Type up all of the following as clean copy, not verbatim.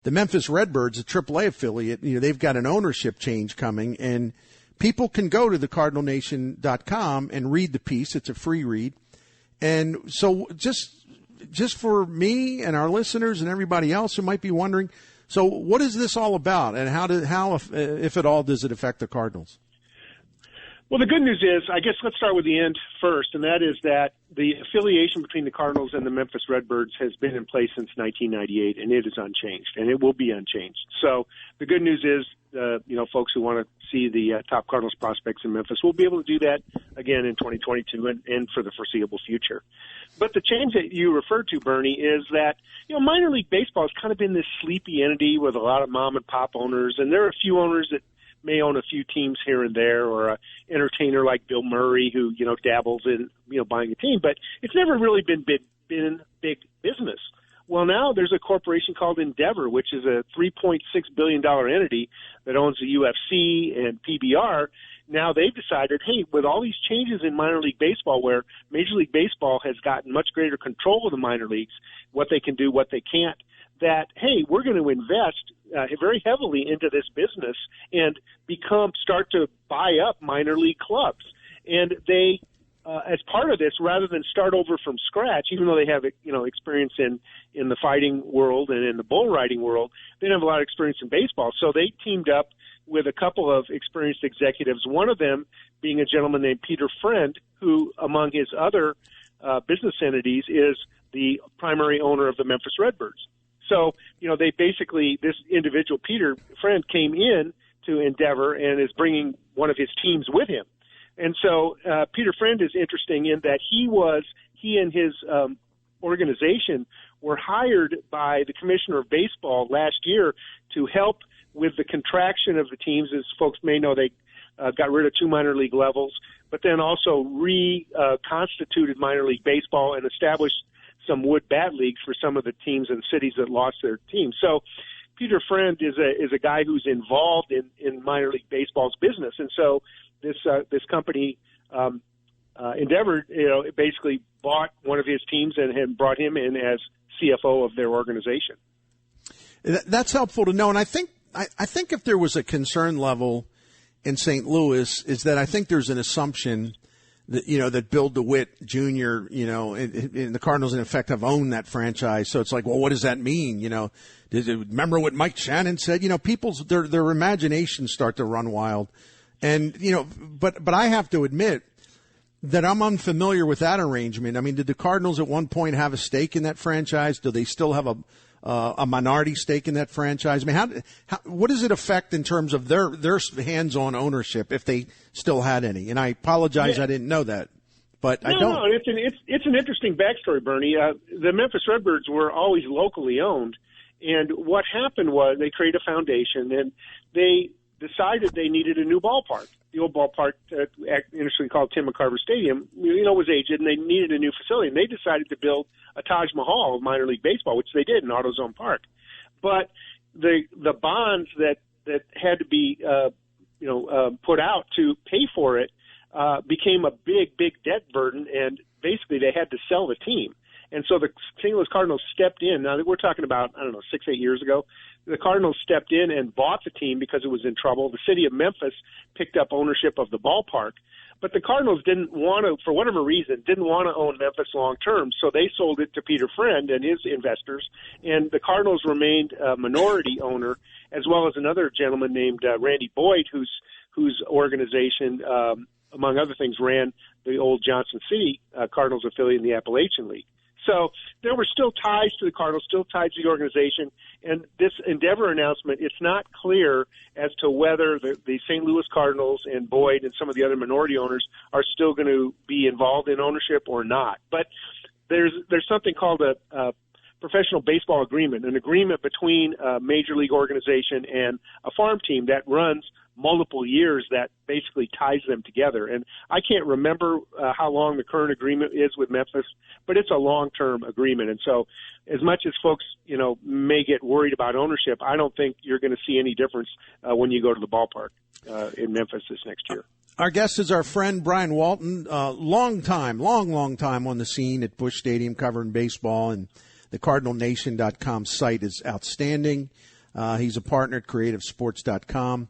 the Memphis Redbirds, a AAA affiliate, they've got an ownership change coming, and people can go to thecardinalnation.com and read the piece. It's a free read. And so just for me and our listeners and everybody else who might be wondering, so what is this all about, and how if at all, does it affect the Cardinals? Well, the good news is, I guess let's start with the end first, and that is that the affiliation between the Cardinals and the Memphis Redbirds has been in place since 1998, and it is unchanged, and it will be unchanged. So the good news is, folks who want to see the top Cardinals prospects in Memphis will be able to do that again in 2022 and for the foreseeable future. But the change that you referred to, Bernie, is that, minor league baseball has kind of been this sleepy entity with a lot of mom and pop owners, and there are a few owners that may own a few teams here and there, or a entertainer like Bill Murray who, dabbles in, buying a team, but it's never really been big business. Well, now there's a corporation called Endeavor, which is a $3.6 billion entity that owns the UFC and PBR. Now they've decided, hey, with all these changes in minor league baseball, where Major League Baseball has gotten much greater control of the minor leagues, what they can do, what they can't, that, hey, we're going to invest very heavily into this business and start to buy up minor league clubs. And they, as part of this, rather than start over from scratch, even though they have, experience in the fighting world and in the bull riding world, they don't have a lot of experience in baseball. So they teamed up with a couple of experienced executives, one of them being a gentleman named Peter Friend, who, among his other business entities, is the primary owner of the Memphis Redbirds. So, they basically, this individual, Peter Friend, came in to Endeavor and is bringing one of his teams with him. And so Peter Friend is interesting in that he and his organization were hired by the Commissioner of Baseball last year to help with the contraction of the teams. As folks may know, they got rid of 2 minor league levels, but then also reconstituted minor league baseball and established some wood bat leagues for some of the teams and cities that lost their teams. So Peter Friend is a guy who's involved in minor league baseball's business. And so this company, Endeavor, basically bought one of his teams and brought him in as CFO of their organization. That's helpful to know. And I think if there was a concern level in St. Louis, is that I think there's an assumption that Bill DeWitt Jr., and the Cardinals in effect have owned that franchise. So it's like, well, what does that mean? Remember what Mike Shannon said? People's, their imaginations start to run wild. And, but I have to admit that I'm unfamiliar with that arrangement. I mean, did the Cardinals at one point have a stake in that franchise? Do they still have a minority stake in that franchise? I mean, what does it affect in terms of their hands-on ownership, if they still had any? And I apologize, I didn't know that, but I don't. No, it's an interesting backstory, Bernie. The Memphis Redbirds were always locally owned, and what happened was they created a foundation, and they decided they needed a new ballpark. The old ballpark, initially called Tim McCarver Stadium, was aged, and they needed a new facility. And they decided to build a Taj Mahal of minor league baseball, which they did in AutoZone Park. But the bonds that had to be put out to pay for it became a big debt burden, and basically they had to sell the team. And so the St. Louis Cardinals stepped in. Now, we're talking about, 6-8 years ago. The Cardinals stepped in and bought the team because it was in trouble. The city of Memphis picked up ownership of the ballpark. But the Cardinals didn't want to, for whatever reason, own Memphis long term. So they sold it to Peter Friend and his investors. And the Cardinals remained a minority owner, as well as another gentleman named Randy Boyd, whose organization, among other things, ran the old Johnson City Cardinals affiliate in the Appalachian League. So there were still ties to the Cardinals, still ties to the organization. And this Endeavor announcement, it's not clear as to whether the St. Louis Cardinals and Boyd and some of the other minority owners are still going to be involved in ownership or not. But there's something called a professional baseball agreement, an agreement between a major league organization and a farm team that runs multiple years that basically ties them together. And I can't remember how long the current agreement is with Memphis, but it's a long-term agreement. And so as much as folks, may get worried about ownership, I don't think you're going to see any difference when you go to the ballpark in Memphis this next year. Our guest is our friend Brian Walton, long time on the scene at Busch Stadium covering baseball, and the CardinalNation.com site is outstanding. He's a partner at CreativeSports.com,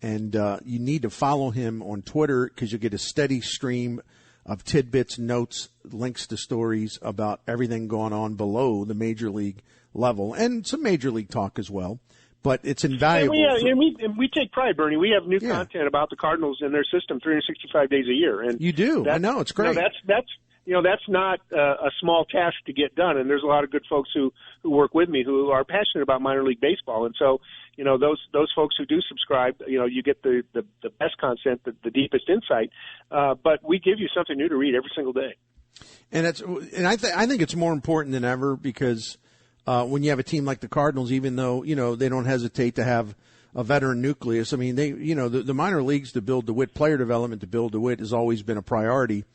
and you need to follow him on Twitter because you'll get a steady stream of tidbits, notes, links to stories about everything going on below the major league level and some major league talk as well. But it's invaluable. And we take pride, Bernie. We have new content about the Cardinals and their system 365 days a year. And you do. I know. It's great. That's not a small task to get done. And there's a lot of good folks who work with me who are passionate about minor league baseball. And so, those folks who do subscribe, you get the best content, the deepest insight. But we give you something new to read every single day. And I think it's more important than ever because when you have a team like the Cardinals, even though, they don't hesitate to have a veteran nucleus. I mean, the minor leagues to build DeWitt, player development to build DeWitt has always been a priority.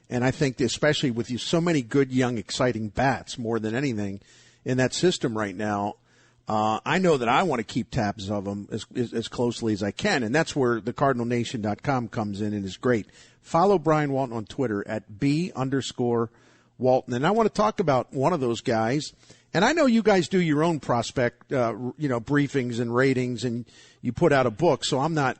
And I think especially with so many good, young, exciting bats more than anything in that system right now, I know that I want to keep tabs of them as closely as I can. And that's where the CardinalNation.com comes in and is great. Follow Brian Walton on Twitter at @B_Walton. And I want to talk about one of those guys. And I know you guys do your own prospect, briefings and ratings, and you put out a book. So I'm not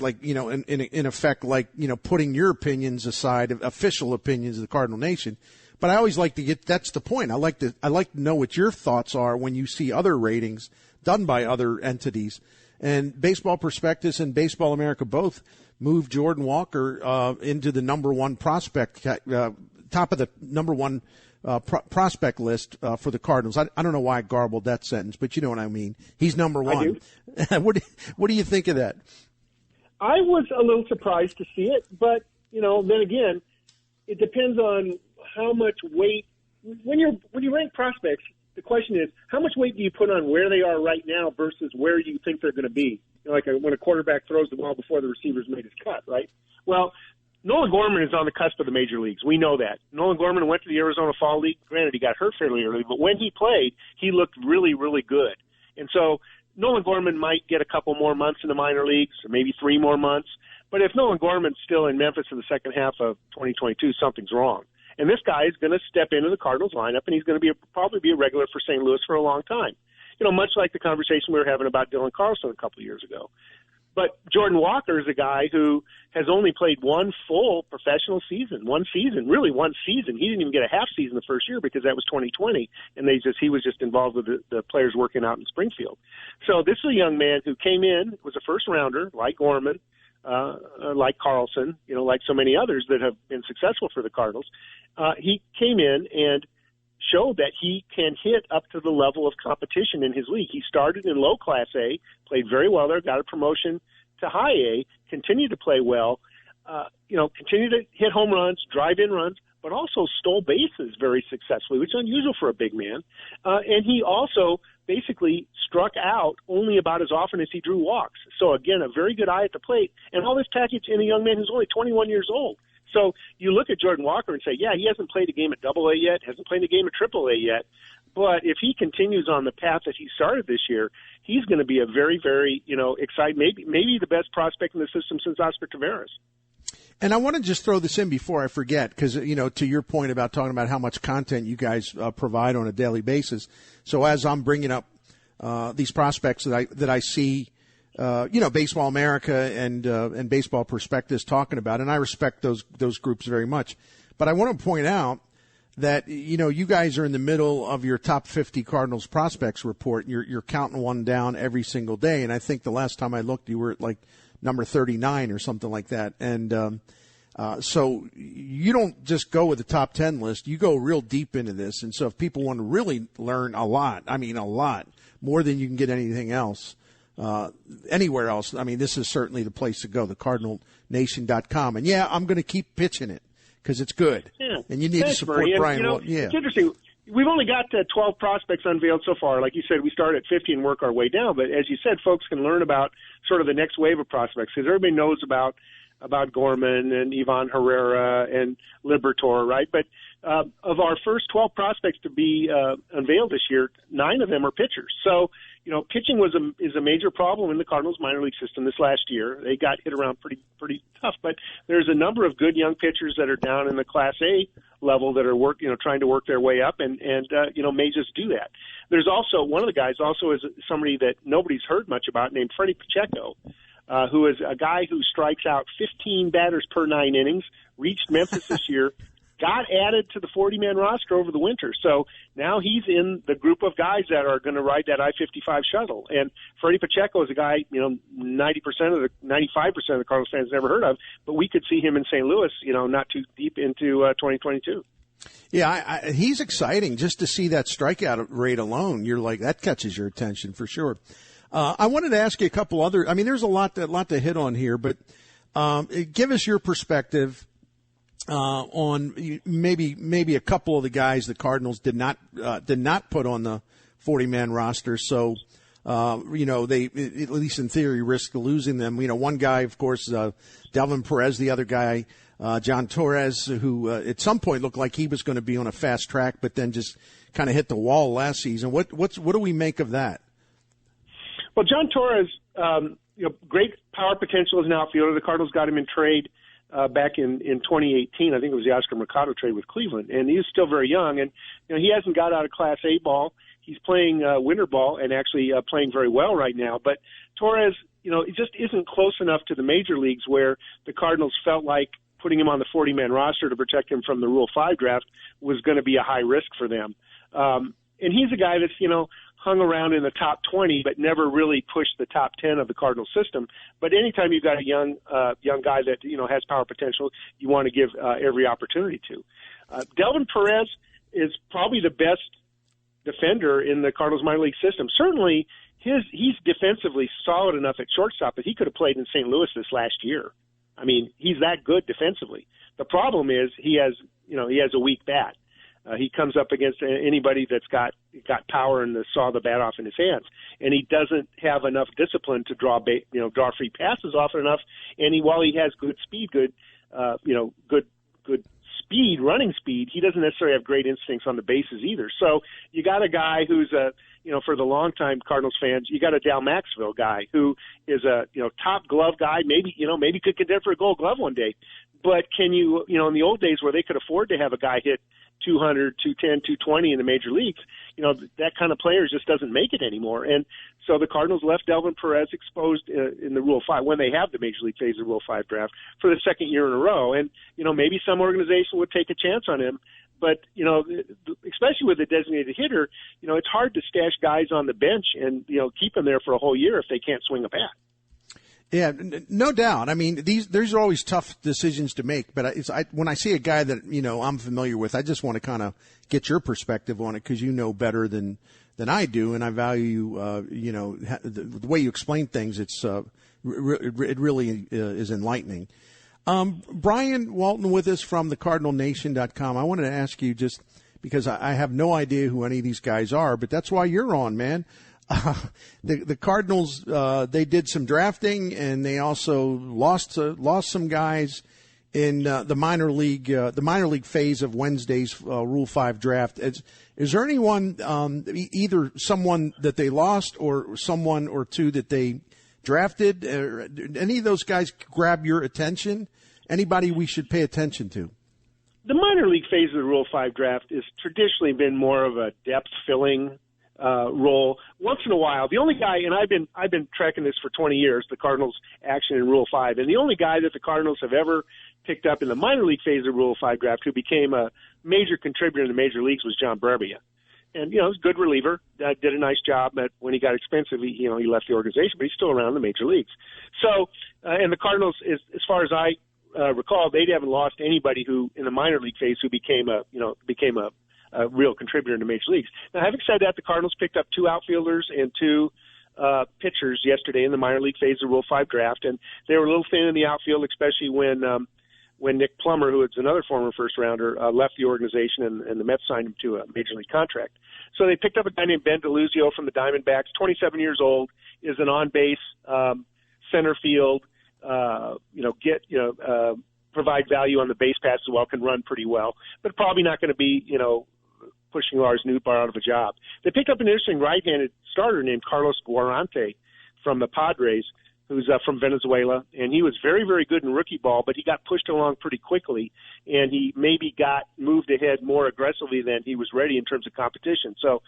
like, in effect, like, putting your opinions aside, official opinions of the Cardinal Nation. But I always like to that's the point. I like to know what your thoughts are when you see other ratings done by other entities. And Baseball Prospectus and Baseball America both moved Jordan Walker into the number one prospect, top of the number one prospect list for the Cardinals. I don't know why I garbled that sentence, but you know what I mean. He's number one. What do you think of that? I was a little surprised to see it, but then again, it depends on how much weight when you rank prospects. The question is, how much weight do you put on where they are right now versus where you think they're going to be? Like when a quarterback throws the ball before the receiver's made his cut, right? Well, Nolan Gorman is on the cusp of the major leagues. We know that. Nolan Gorman went to the Arizona Fall League. Granted, he got hurt fairly early, but when he played, he looked really, really good. And so Nolan Gorman might get a couple more months in the minor leagues, or maybe 3 more months. But if Nolan Gorman's still in Memphis in the second half of 2022, something's wrong. And this guy is going to step into the Cardinals lineup, and he's going to probably be a regular for St. Louis for a long time. Much like the conversation we were having about Dylan Carlson a couple of years ago. But Jordan Walker is a guy who has only played one full professional season, one season. He didn't even get a half season the first year because that was 2020, and he was just involved with the players working out in Springfield. So this is a young man who came in, was a first rounder, like Gorman, like Carlson, like so many others that have been successful for the Cardinals. He came in and showed that he can hit up to the level of competition in his league. He started in low Class A, played very well there, got a promotion to high A, continued to play well, continued to hit home runs, drive in runs, but also stole bases very successfully, which is unusual for a big man. And he also basically struck out only about as often as he drew walks. So, again, a very good eye at the plate. And all this package in a young man who's only 21 years old. So you look at Jordan Walker and say, yeah, he hasn't played a game at AA yet, hasn't played a game at AAA yet. But if he continues on the path that he started this year, he's going to be a very, very, exciting, maybe the best prospect in the system since Oscar Taveras. And I want to just throw this in before I forget, because, to your point about talking about how much content you guys provide on a daily basis. So as I'm bringing up these prospects that I see, Baseball America and Baseball Prospectus talking about, and I respect those groups very much. But I want to point out that, you guys are in the middle of your top 50 Cardinals prospects report. You're counting one down every single day. And I think the last time I looked, you were at like number 39 or something like that. And so you don't just go with the top 10 list. You go real deep into this. And so if people want to really learn a lot, more than you can get anything else, anywhere else, this is certainly the place to go, the CardinalNation.com. And, I'm going to keep pitching it because it's good. Yeah. And you need to support Brian Walton. Yeah. It's interesting. We've only got 12 prospects unveiled so far. Like you said, we start at 50 and work our way down. But as you said, folks can learn about sort of the next wave of prospects because everybody knows about Gorman and Ivan Herrera and Liberatore, right? But of our first 12 prospects to be unveiled this year, 9 of them are pitchers. So, pitching is a major problem in the Cardinals minor league system this last year. They got hit around pretty tough, but there's a number of good young pitchers that are down in the Class A level that are trying to work their way up and may just do that. There's also one of the guys also is somebody that nobody's heard much about named Freddie Pacheco, who is a guy who strikes out 15 batters per 9 innings, reached Memphis this year, got added to the 40-man roster over the winter. So now he's in the group of guys that are going to ride that I-55 shuttle. And Freddie Pacheco is a guy, 95% of the Cardinals fans never heard of, but we could see him in St. Louis, not too deep into 2022. Yeah, he's exciting just to see that strikeout rate alone. You're like, that catches your attention for sure. I wanted to ask you a couple other, there's a lot to hit on here, but give us your perspective on maybe a couple of the guys the Cardinals did not put on the 40-man roster. So, they, at least in theory, risk losing them. One guy, of course, Delvin Perez, the other guy, John Torres, who at some point looked like he was going to be on a fast track, but then just kind of hit the wall last season. What do we make of that? Well, John Torres, great power potential as an outfielder. The Cardinals got him in trade back in 2018. I think it was the Oscar Mercado trade with Cleveland, and he's still very young. And he hasn't got out of Class A ball. He's playing winter ball and actually playing very well right now. But Torres, it just isn't close enough to the major leagues where the Cardinals felt like putting him on the 40-man roster to protect him from the Rule 5 draft was going to be a high risk for them. And he's a guy that's, hung around in the top 20, but never really pushed the top 10 of the Cardinal system. But anytime you've got a young guy that, has power potential, you want to give every opportunity to. Delvin Perez is probably the best defender in the Cardinals minor league system. Certainly, he's defensively solid enough at shortstop that he could have played in St. Louis this last year. He's that good defensively. The problem is he has a weak bat. He comes up against anybody that's got power and saw the bat off in his hands, and he doesn't have enough discipline to draw free passes often enough. And while he has good speed, good speed, running speed, he doesn't necessarily have great instincts on the bases either. So you got a guy who's for the longtime Cardinals fans, you got a Dal Maxville guy who is a top glove guy. Maybe could contend for a Gold Glove one day. But can you in the old days where they could afford to have a guy hit 200, 210, 220 in the major leagues, that kind of player just doesn't make it anymore. And so the Cardinals left Delvin Perez exposed in the Rule 5 when they have the major league phase of Rule 5 draft for the second year in a row. And, maybe some organization would take a chance on him. But, especially with a designated hitter, it's hard to stash guys on the bench and, keep them there for a whole year if they can't swing a bat. Yeah, no doubt. These are always tough decisions to make. But when I see a guy that I'm familiar with, I just want to kind of get your perspective on it because you know better than I do, and I value the way you explain things. It really is enlightening. Brian Walton with us from the CardinalNation.com. I wanted to ask you just because I have no idea who any of these guys are, but that's why you're on, man. The Cardinals, they did some drafting, and they also lost some guys in the minor league phase of Wednesday's Rule 5 draft. Is there anyone, either someone that they lost or someone or two that they drafted? Any of those guys grab your attention? Anybody we should pay attention to? The minor league phase of the Rule 5 draft has traditionally been more of a depth filling role. Once in a while, the only guy, and I've been tracking this for 20 years, the Cardinals' action in Rule 5, and the only guy that the Cardinals have ever picked up in the minor league phase of Rule 5 draft who became a major contributor in the major leagues was John Brebbia. And, he's a good reliever, did a nice job, but when he got expensive, he left the organization, but he's still around the major leagues. So, and the Cardinals, as far as I recall, they haven't lost anybody who, in the minor league phase, who became a real contributor in the major leagues. Now, having said that, the Cardinals picked up 2 outfielders and 2 pitchers yesterday in the minor league phase of Rule 5 draft, and they were a little thin in the outfield, especially when Nick Plummer, who is another former first-rounder, left the organization and the Mets signed him to a major league contract. So they picked up a guy named Ben DeLuzio from the Diamondbacks, 27 years old, is an on-base center field, provide value on the base pass as well, can run pretty well, but probably not going to be, pushing Lars Nootbaar out of a job. They picked up an interesting right-handed starter named Carlos Guarante from the Padres, who's from Venezuela, and he was very, very good in rookie ball, but he got pushed along pretty quickly, and he maybe got moved ahead more aggressively than he was ready in terms of competition. So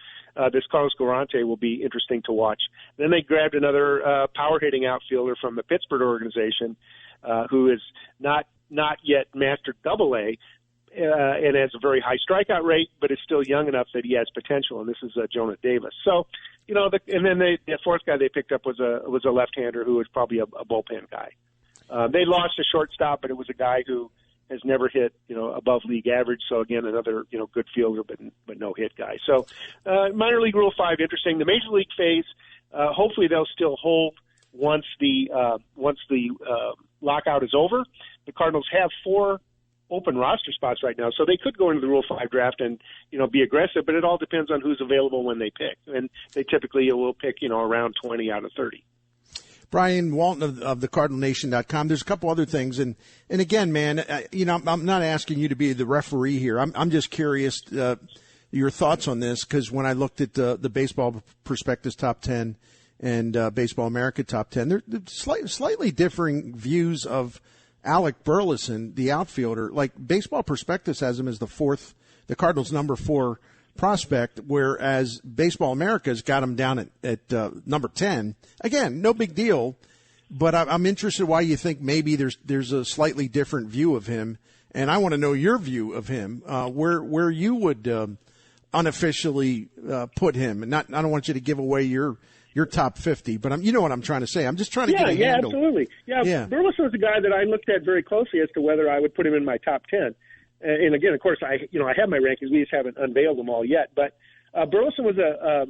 this Carlos Garante will be interesting to watch. Then they grabbed another power-hitting outfielder from the Pittsburgh organization who is not yet mastered Double-A, and has a very high strikeout rate, but is still young enough that he has potential, and this is Jonah Davis. So, and then the fourth guy they picked up was a left-hander who was probably a bullpen guy. They lost a shortstop, but it was a guy who has never hit, above league average. So again, another, good fielder, but no hit guy. So, minor league Rule 5, interesting. The major league phase, hopefully they'll still hold once the lockout is over. The Cardinals have 4 open roster spots right now, so they could go into the Rule 5 draft and be aggressive, but it all depends on who's available when they pick, and they typically will pick around 20 out of 30. Brian Walton of the CardinalNation.com. There's a couple other things, and again, man, I'm not asking you to be the referee here. I'm just curious your thoughts on this, because when I looked at the Baseball Prospectus Top 10 and Baseball America Top 10, they're slightly differing views of Alec Burleson, the outfielder. Like Baseball Prospectus has him as the Cardinals' number 4 prospect, whereas Baseball America's got him down at number 10. Again, no big deal, but I'm interested why you think maybe there's a slightly different view of him, and I want to know your view of him, where you would unofficially put him. And I don't want you to give away your top 50, but you know what I'm trying to say. I'm just trying to get a handle. Absolutely. Yeah, Burleson was a guy that I looked at very closely as to whether I would put him in my top 10. And again, of course, I have my rankings. We just haven't unveiled them all yet. But Burleson was a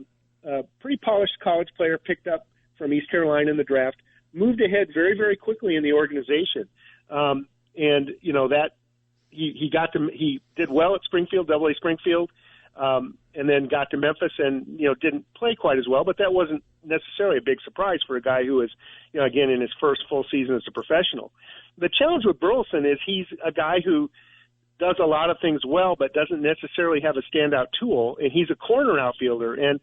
pretty polished college player, picked up from East Carolina in the draft, moved ahead very, very quickly in the organization, and that he did well at Springfield, Double-A Springfield. And then got to Memphis and, didn't play quite as well, but that wasn't necessarily a big surprise for a guy who was, again, in his first full season as a professional. The challenge with Burleson is he's a guy who does a lot of things well, but doesn't necessarily have a standout tool, and he's a corner outfielder. And,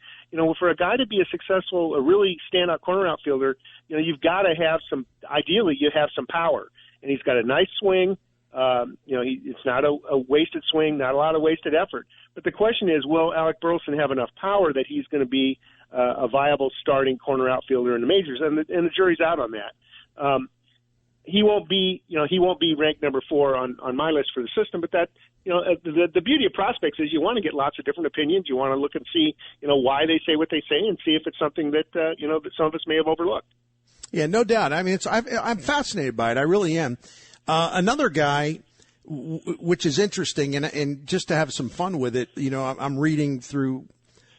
for a guy to be a really standout corner outfielder, you've got to have ideally you have some power. And he's got a nice swing. It's not a wasted swing, not a lot of wasted effort. But the question is, will Alec Burleson have enough power that he's going to be a viable starting corner outfielder in the majors? And the jury's out on that. He won't be ranked number 4 on my list for the system. But that, the beauty of prospects is you want to get lots of different opinions. You want to look and see, why they say what they say, and see if it's something that that some of us may have overlooked. Yeah, no doubt. I mean, I'm fascinated by it. I really am. Another guy, which is interesting, and just to have some fun with it, I'm reading through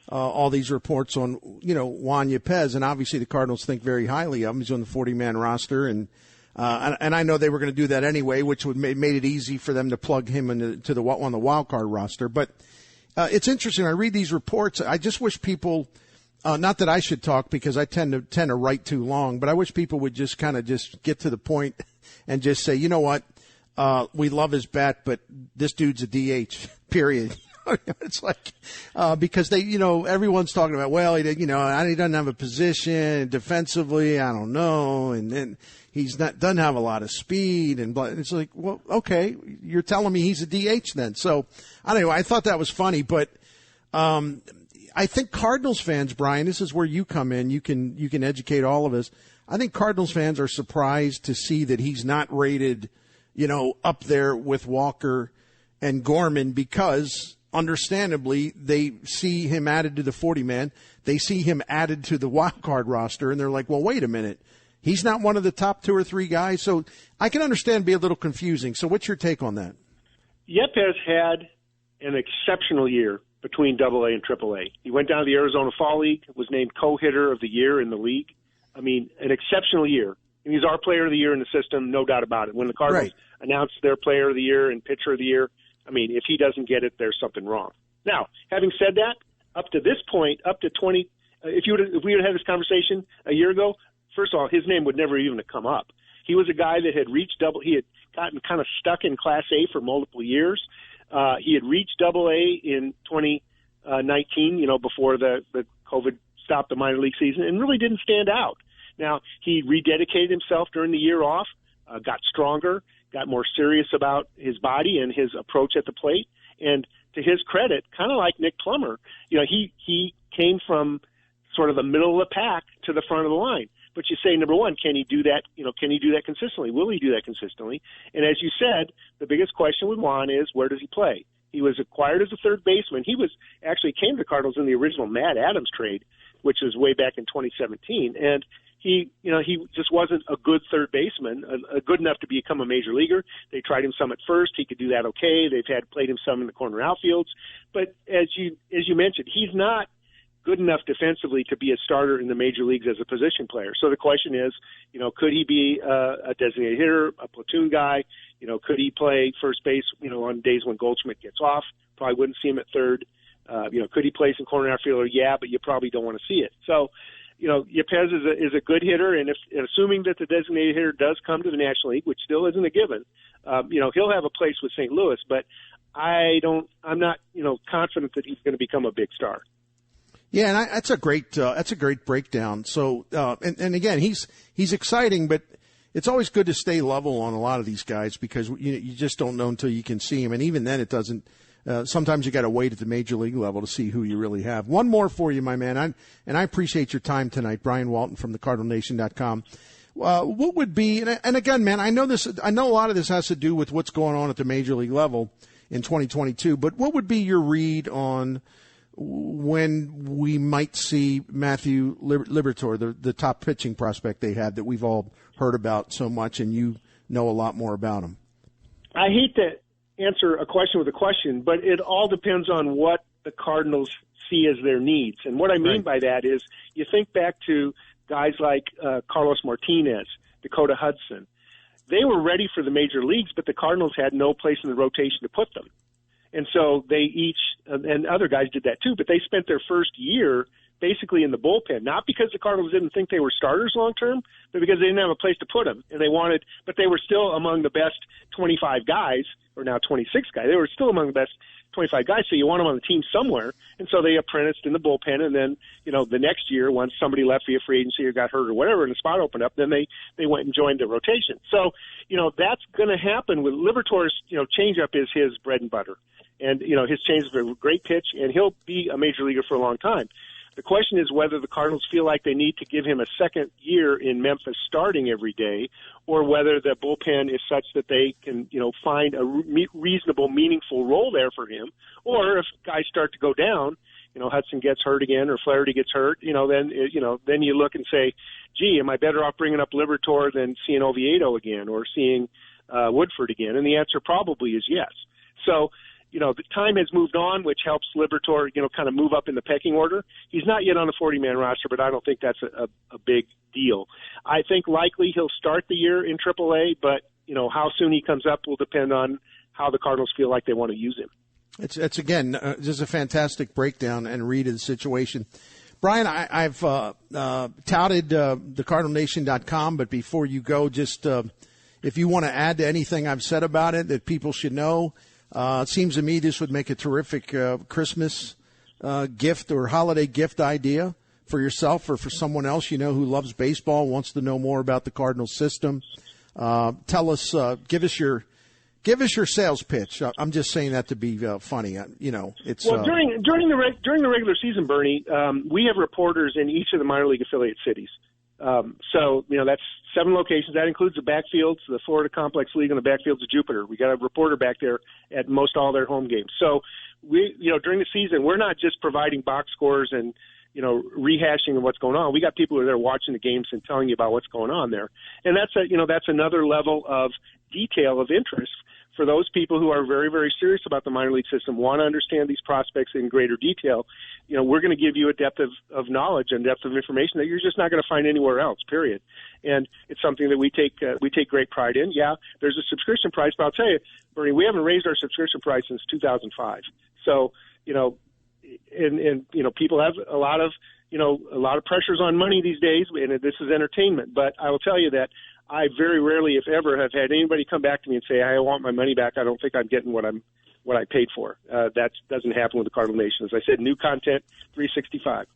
all these reports on, Juan Yepez, and obviously the Cardinals think very highly of him. He's on the 40-man roster, and I know they were going to do that anyway, which would made it easy for them to plug him on the wild card roster. But it's interesting. I read these reports. I just wish people. Not that I should talk, because I tend to write too long, but I wish people would just kind of just get to the point and just say, you know what, we love his bat, but this dude's a DH, period. It's like, because everyone's talking about, well, he doesn't have a position defensively. I don't know. And then doesn't have a lot of speed, and it's like, well, okay, you're telling me he's a DH then. So anyway, I thought that was funny, but, I think Cardinals fans, Brian, this is where you come in. You can educate all of us. I think Cardinals fans are surprised to see that he's not rated, up there with Walker and Gorman, because understandably they see him added to the 40-man. They see him added to the wild card roster, and they're like, well, wait a minute. He's not one of the top 2 or 3 guys. So I can understand be a little confusing. So what's your take on that? Yepez had an exceptional year between Double-A and Triple-A. He went down to the Arizona Fall League, was named co-hitter of the year in the league. I mean, an exceptional year. And he's our player of the year in the system, no doubt about it. When the Cardinals announced their player of the year and pitcher of the year, I mean, if he doesn't get it, there's something wrong. Now, having said that, up to this point, up to 20, if we would have had this conversation a year ago, first of all, his name would never even have come up. He was a guy that had reached he had gotten kind of stuck in Class A for multiple years. He had reached Double-A in 2019, before the COVID stopped the minor league season, and really didn't stand out. Now, he rededicated himself during the year off, got stronger, got more serious about his body and his approach at the plate. And to his credit, kind of like Nick Plummer, he came from sort of the middle of the pack to the front of the line. But you say, number one, can he do that? Can he do that consistently? Will he do that consistently? And as you said, the biggest question with Juan is, where does he play? He was acquired as a third baseman. He came to the Cardinals in the original Matt Adams trade, which was way back in 2017. And he just wasn't a good third baseman, good enough to become a major leaguer. They tried him some at first. He could do that okay. They've played him some in the corner outfields. But as you mentioned, he's not good enough defensively to be a starter in the major leagues as a position player. So the question is, could he be a designated hitter, a platoon guy? Could he play first base, on days when Goldschmidt gets off? Probably wouldn't see him at third. Could he play some corner outfielder? Yeah, but you probably don't want to see it. So, Yepez is a good hitter, and assuming that the designated hitter does come to the National League, which still isn't a given, he'll have a place with St. Louis, but I'm not confident that he's going to become a big star. Yeah, and that's a great breakdown. So, and again, he's exciting, but it's always good to stay level on a lot of these guys because you just don't know until you can see him, and even then, it doesn't. Sometimes you got to wait at the major league level to see who you really have. One more for you, my man, and I appreciate your time tonight, Brian Walton from thecardinalnation.com. What would be, and again, man, I know a lot of this has to do with what's going on at the major league level in 2022. But what would be your read on when we might see Matthew Liberatore, the top pitching prospect they had that we've all heard about so much, and you know a lot more about him? I hate to answer a question with a question, but it all depends on what the Cardinals see as their needs. And what I mean by that is you think back to guys like Carlos Martinez, Dakota Hudson. They were ready for the major leagues, but the Cardinals had no place in the rotation to put them. And so they each, and other guys did that too, but they spent their first year basically in the bullpen, not because the Cardinals didn't think they were starters long term, but because they didn't have a place to put them. And but they were still among the best 25 guys, or now 26 guys. They were still among the best 25 guys, so you want them on the team somewhere. And so they apprenticed in the bullpen, and then, the next year, once somebody left via free agency or got hurt or whatever, and the spot opened up, then they went and joined the rotation. So, that's going to happen with Liberatore's, changeup is his bread and butter. And, his change is a great pitch, and he'll be a major leaguer for a long time. The question is whether the Cardinals feel like they need to give him a second year in Memphis starting every day, or whether the bullpen is such that they can, find a reasonable, meaningful role there for him. Or if guys start to go down, Hudson gets hurt again or Flaherty gets hurt, then you look and say, gee, am I better off bringing up Liberatore than seeing Oviedo again or seeing Woodford again? And the answer probably is yes. So, the time has moved on, which helps Liberatore, kind of move up in the pecking order. He's not yet on the 40-man roster, but I don't think that's a big deal. I think likely he'll start the year in AAA, but, how soon he comes up will depend on how the Cardinals feel like they want to use him. It's again, just a fantastic breakdown and read of the situation. Brian, I've touted thecardinalnation.com, but before you go, just if you want to add to anything I've said about it that people should know, it seems to me this would make a terrific Christmas gift or holiday gift idea for yourself or for someone else who loves baseball, wants to know more about the Cardinals system. Tell us, give us your sales pitch. I'm just saying that to be funny. It's during the regular season, Bernie, we have reporters in each of the minor league affiliate cities. So that's 7 locations. That includes the backfields, the Florida Complex League, and the backfields of Jupiter. We got a reporter back there at most all their home games. So we, during the season, we're not just providing box scores and, rehashing of what's going on. We got people who are there watching the games and telling you about what's going on there. And that's another level of detail of interest for those people who are very, very serious about the minor league system, want to understand these prospects in greater detail. We're going to give you a depth of knowledge and depth of information that you're just not going to find anywhere else, period. And it's something that we take great pride in. Yeah, there's a subscription price, but I'll tell you, Bernie, we haven't raised our subscription price since 2005. So, and people have a lot of pressures on money these days, and this is entertainment. But I will tell you that I very rarely, if ever, have had anybody come back to me and say, I want my money back. I don't think I'm getting what I paid for. That doesn't happen with the Cardinal Nation. As I said, new content, 365.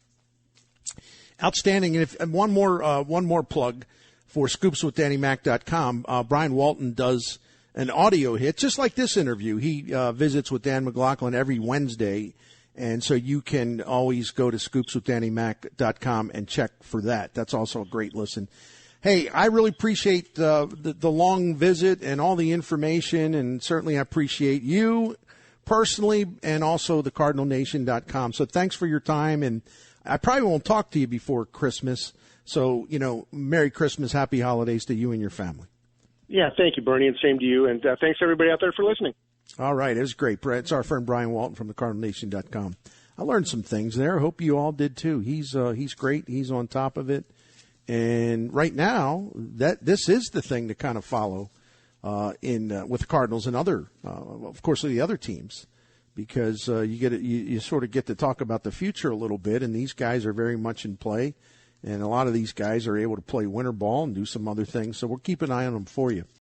Outstanding. And one more plug for scoopswithdannymac.com. Brian Walton does an audio hit, just like this interview. He visits with Dan McLaughlin every Wednesday, and so you can always go to scoopswithdannymac.com and check for that. That's also a great listen. Hey, I really appreciate the long visit and all the information, and certainly I appreciate you personally and also the CardinalNation.com. So thanks for your time, and I probably won't talk to you before Christmas. So, Merry Christmas, Happy Holidays to you and your family. Yeah, thank you, Bernie, and same to you. And thanks, everybody out there, for listening. All right, it was great. It's our friend Brian Walton from the CardinalNation.com. I learned some things there. I hope you all did too. He's great. He's on top of it. And right now, this is the thing to kind of follow with the Cardinals and other, of course, the other teams, because you sort of get to talk about the future a little bit, and these guys are very much in play, and a lot of these guys are able to play winter ball and do some other things. So we'll keep an eye on them for you.